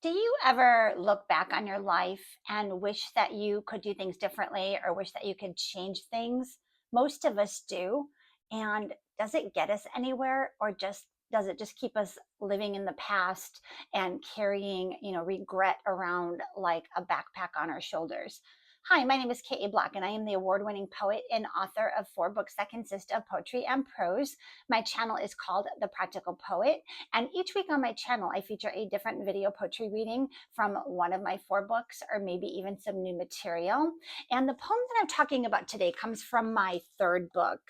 Do you ever look back on your life and wish that you could do things differently or wish that you could change things? Most of us do. And does it get us anywhere or just does it just keep us living in the past and carrying, regret around like a backpack on our shoulders? Hi, my name is Bloch, and I am the award winning poet and author of 4 books that consist of poetry and prose. My channel is called The Practical Poet, and each week on my channel, I feature a different video poetry reading from one of my 4 books, or maybe even some new material. And the poem that I'm talking about today comes from my 3rd book.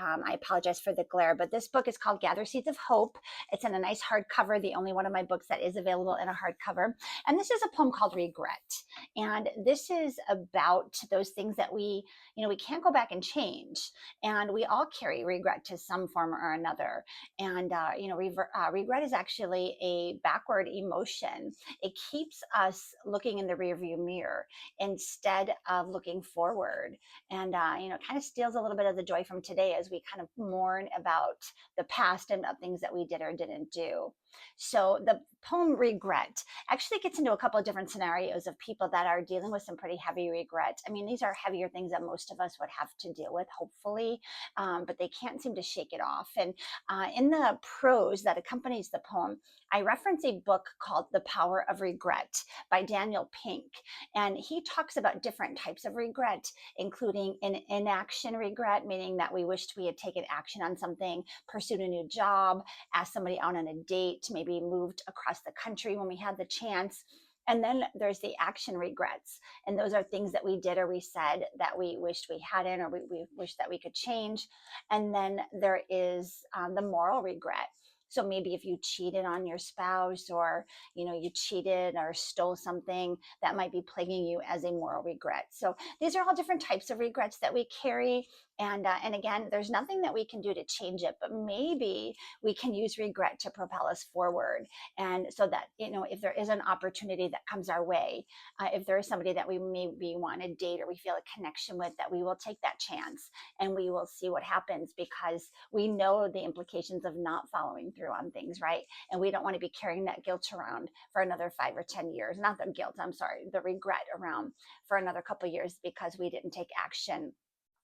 I apologize for the glare, but this book is called Gather Seeds of Hope. It's in a nice hardcover, the only one of my books that is available in a hardcover. And this is a poem called Regret. And this is about those things that we can't go back and change. And we all carry regret to some form or another. And regret is actually a backward emotion. It keeps us looking in the rearview mirror instead of looking forward, and kind of steals a little bit of the joy from today as we kind of mourn about the past and about things that we did or didn't do. So the poem Regret actually gets into a couple of different scenarios of people that are dealing with some pretty heavy regret. I mean, these are heavier things that most of us would have to deal with, hopefully, but they can't seem to shake it off. And in the prose that accompanies the poem, I reference a book called The Power of Regret by Daniel Pink. And he talks about different types of regret, including an inaction regret, meaning that we wished we had taken action on something, pursued a new job, asked somebody out on a date, maybe moved across the country when we had the chance. And then there's the action regrets. And those are things that we did or we said that we wished we hadn't, or we wish that we could change. And then there is the moral regret. So maybe if you cheated on your spouse, or you cheated or stole something, that might be plaguing you as a moral regret. So these are all different types of regrets that we carry. And again, there's nothing that we can do to change it, but maybe we can use regret to propel us forward. And so that, if there is an opportunity that comes our way, if there is somebody that we maybe want to date or we feel a connection with, that we will take that chance and we will see what happens, because we know the implications of not following through on things, right? And we don't want to be carrying that guilt around for another 5 or 10 years. Not the guilt, I'm sorry, the regret around for another couple of years because we didn't take action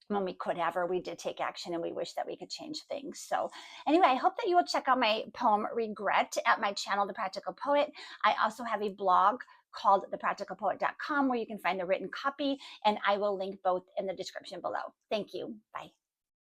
when we could have, or we did take action and we wish that we could change things. So anyway, I hope that you will check out my poem Regret at my channel, The Practical Poet. I also have a blog called thepracticalpoet.com where you can find the written copy, and I will link both in the description below. Thank you. Bye.